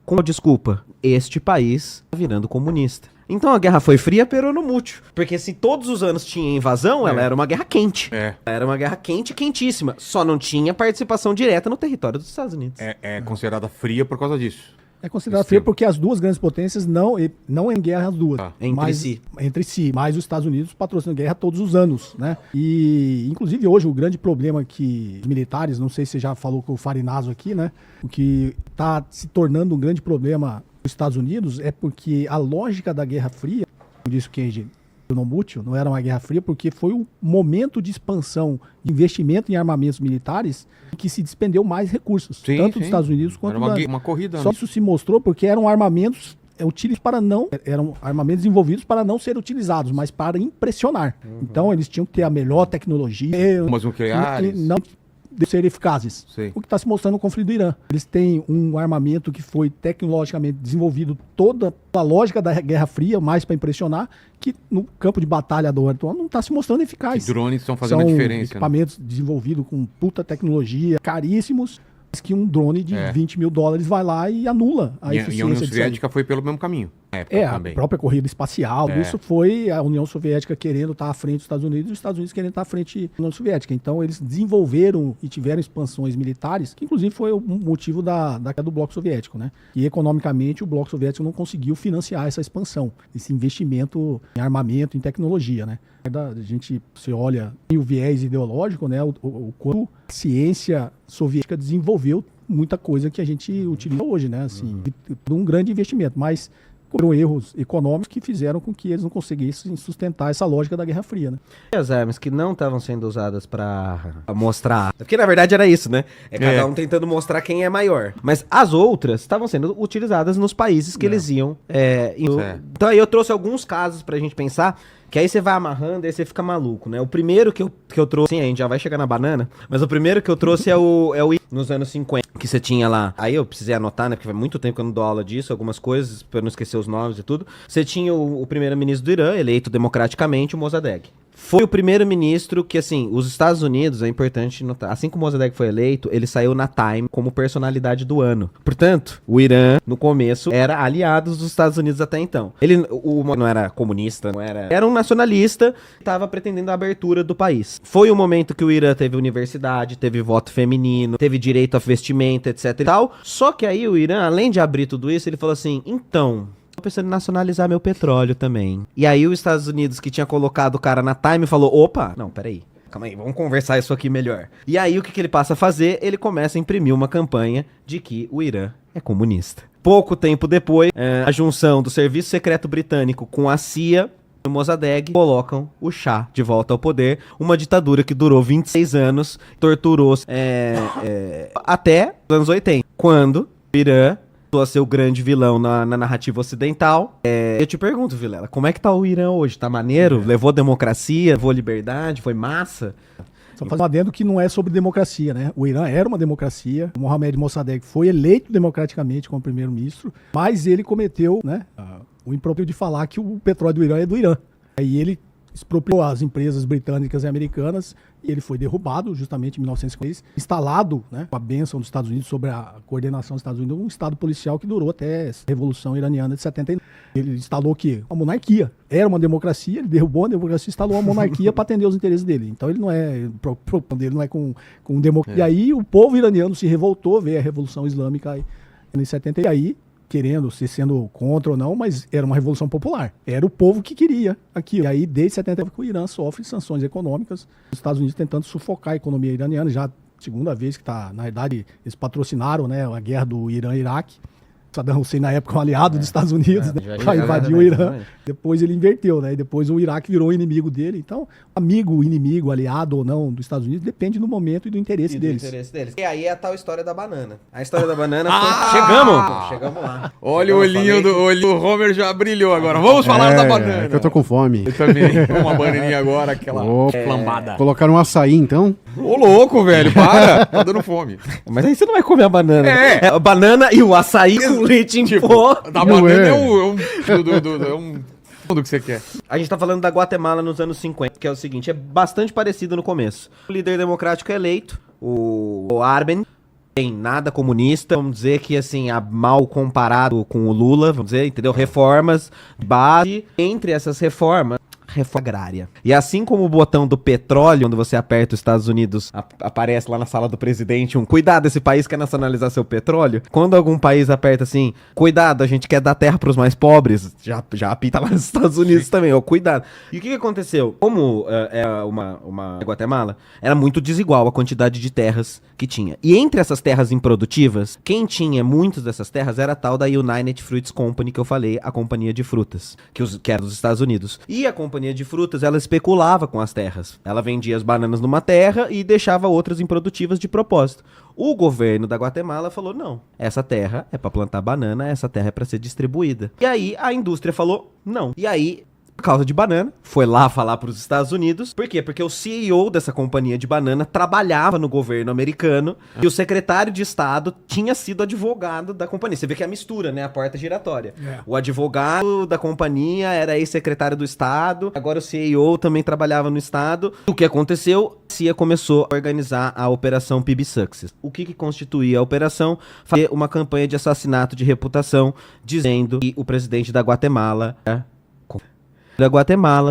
com a desculpa, este país tá virando comunista. Então a Guerra foi fria, pero no mútil. Porque se todos os anos tinha invasão, ela era uma guerra quente. Ela era uma guerra quente, quentíssima. Só não tinha participação direta no território dos Estados Unidos. É considerada fria por causa disso. É considerado frio porque as duas grandes potências não em guerra as duas. Entre si. Mas os Estados Unidos patrocinam guerra todos os anos, né? E, inclusive, hoje o grande problema que os militares, não sei se você já falou com o Farinazo aqui, né? O que está se tornando um grande problema nos Estados Unidos é porque a lógica da Guerra Fria, como disse o Kenji, não era uma guerra fria, porque foi um momento de expansão de investimento em armamentos militares que se despendeu mais recursos, tanto dos Estados Unidos quanto uma corrida. Só isso se mostrou porque eram armamentos eram armamentos desenvolvidos para não serem utilizados, mas para impressionar. Então eles tinham que ter a melhor tecnologia, bombas nucleares, não de serem eficazes. Sim. O que está se mostrando no conflito do Irã. Eles têm um armamento que foi tecnologicamente desenvolvido toda a lógica da Guerra Fria, mais para impressionar, que no campo de batalha do atual não está se mostrando eficaz. Que drones estão fazendo a diferença. Equipamentos desenvolvidos com puta tecnologia, caríssimos, que um drone de $20 mil vai lá e anula a eficiência. E a União Soviética foi pelo mesmo caminho. A própria corrida espacial, isso foi a União Soviética querendo estar à frente dos Estados Unidos e os Estados Unidos querendo estar à frente da União Soviética. Então eles desenvolveram e tiveram expansões militares, que inclusive foi o motivo da queda do Bloco Soviético, né? E economicamente o Bloco Soviético não conseguiu financiar essa expansão, esse investimento em armamento, em tecnologia, né? A gente se olha em o viés ideológico, né? O quanto a ciência soviética desenvolveu muita coisa que a gente utiliza hoje, né? Assim, um grande investimento, mas foram erros econômicos que fizeram com que eles não conseguissem sustentar essa lógica da Guerra Fria, né? E as armas que não estavam sendo usadas pra mostrar... Porque na verdade era isso, né? Cada um tentando mostrar quem é maior. Mas as outras estavam sendo utilizadas nos países que eles iam... Então aí eu trouxe alguns casos pra gente pensar... Que aí você vai amarrando e aí você fica maluco, né? O primeiro que eu trouxe... Sim, a gente já vai chegar na banana. Mas o primeiro que eu trouxe é o nos anos 50. Que você tinha lá... Aí eu precisei anotar, né? Porque faz muito tempo que eu não dou aula disso. Algumas coisas, pra eu não esquecer os nomes e tudo. Você tinha o primeiro-ministro do Irã, eleito democraticamente, o Mossadegh. Foi o primeiro-ministro que, assim, os Estados Unidos, é importante notar, assim que o Mossadegh foi eleito, ele saiu na Time como personalidade do ano. Portanto, o Irã, no começo, era aliado dos Estados Unidos até então. Ele não era comunista, era um nacionalista que estava pretendendo a abertura do país. Foi o momento que o Irã teve universidade, teve voto feminino, teve direito a vestimenta, etc e tal. Só que aí o Irã, além de abrir tudo isso, ele falou assim, então... Tô pensando em nacionalizar meu petróleo também. E aí os Estados Unidos, que tinha colocado o cara na Time, falou, opa, não, peraí. Calma aí, vamos conversar isso aqui melhor. E aí o que ele passa a fazer? Ele começa a imprimir uma campanha de que o Irã é comunista. Pouco tempo depois, a junção do Serviço Secreto Britânico com a CIA... O Mossadegh colocam o Shah de volta ao poder, uma ditadura que durou 26 anos, torturou até os anos 80, quando o Irã a ser o grande vilão na narrativa ocidental. Eu te pergunto, Vilela, como é que tá o Irã hoje? Tá maneiro? Levou democracia? Levou liberdade? Foi massa? Só fazer um adendo que não é sobre democracia, né? O Irã era uma democracia, o Mohamed Mossadegh foi eleito democraticamente como primeiro-ministro, mas ele cometeu, né, o impróprio de falar que o petróleo do Irã é do Irã. Aí ele expropriou as empresas britânicas e americanas e ele foi derrubado justamente em 1956, instalado, né, com a bênção dos Estados Unidos sobre a coordenação dos Estados Unidos, um estado policial que durou até a Revolução Iraniana de 79. Ele instalou que uma monarquia era uma democracia, ele derrubou a democracia e instalou uma monarquia para atender os interesses dele. Então ele não é com democracia. E aí o povo iraniano se revoltou, veio a Revolução Islâmica em 70 e aí querendo, sendo contra ou não, mas era uma revolução popular. Era o povo que queria aquilo. E aí, desde 79, o Irã sofre sanções econômicas, os Estados Unidos tentando sufocar a economia iraniana, já segunda vez que está, na verdade, eles patrocinaram, né, a guerra do Irã-Iraque. Saddam Hussein, na época, um aliado dos Estados Unidos, né, para invadir o Irã. Depois ele inverteu, né? E depois o Iraque virou inimigo dele. Então, amigo, inimigo, aliado ou não dos Estados Unidos, depende do momento e do interesse deles. E aí é a tal história da banana. A história da banana foi... Chegamos lá. Olha o olhinho do Homer já brilhou agora. Vamos falar da banana. É que eu tô com fome. Eu também. Uma bananinha agora, aquela flambada. Colocaram um açaí, então? Ô, louco, velho, para. Tá dando fome. Mas aí você não vai comer a banana. É a banana e o açaí com leite em pó. Da banana é um tudo que você quer. A gente tá falando da Guatemala nos anos 50, que é o seguinte, é bastante parecido no começo. O líder democrático é eleito, o Arben, tem nada comunista, vamos dizer que, assim, mal comparado com o Lula, vamos dizer, entendeu? Reformas de base, entre essas reforma agrária. E assim como o botão do petróleo, quando você aperta os Estados Unidos, aparece lá na sala do presidente cuidado, esse país quer nacionalizar seu petróleo. Quando algum país aperta assim, cuidado, a gente quer dar terra pros mais pobres, já apita lá nos Estados Unidos também, cuidado. E o que aconteceu? Como é uma Guatemala, era muito desigual a quantidade de terras que tinha. E entre essas terras improdutivas, quem tinha muitas dessas terras era a tal da United Fruits Company, que eu falei, a companhia de frutas, que era dos Estados Unidos. E a companhia de frutas, ela especulava com as terras. Ela vendia as bananas numa terra e deixava outras improdutivas de propósito. O governo da Guatemala falou, não, essa terra é para plantar banana, essa terra é para ser distribuída. E aí a indústria falou, não. E aí, por causa de banana, foi lá falar para os Estados Unidos. Por quê? Porque o CEO dessa companhia de banana trabalhava no governo americano e o secretário de Estado tinha sido advogado da companhia. Você vê que é a mistura, né? A porta giratória. O advogado da companhia era ex-secretário do Estado, agora o CEO também trabalhava no Estado. O que aconteceu? A CIA começou a organizar a Operação PB Success. O que constituía a operação? Fazer uma campanha de assassinato de reputação, dizendo que o presidente da Guatemala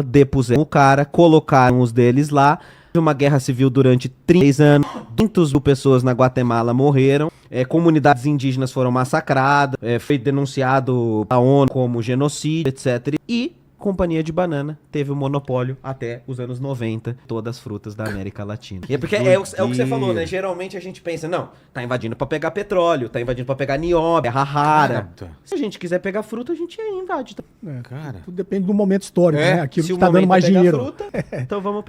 depuseram o cara, colocaram os deles lá. Uma guerra civil durante 33 anos, 500 mil pessoas na Guatemala morreram, comunidades indígenas foram massacradas, foi denunciado a ONU como genocídio, etc. E companhia de banana teve o monopólio até os anos 90, todas as frutas da América Latina. E é porque é o que você falou, né? Geralmente a gente pensa, não, tá invadindo pra pegar petróleo, tá invadindo pra pegar nióbio, terra rara. Se a gente quiser pegar fruta, a gente invade. Cara, tudo depende do momento histórico, né? Aquilo se que tá dando mais dinheiro. Fruta, então vamos pegar.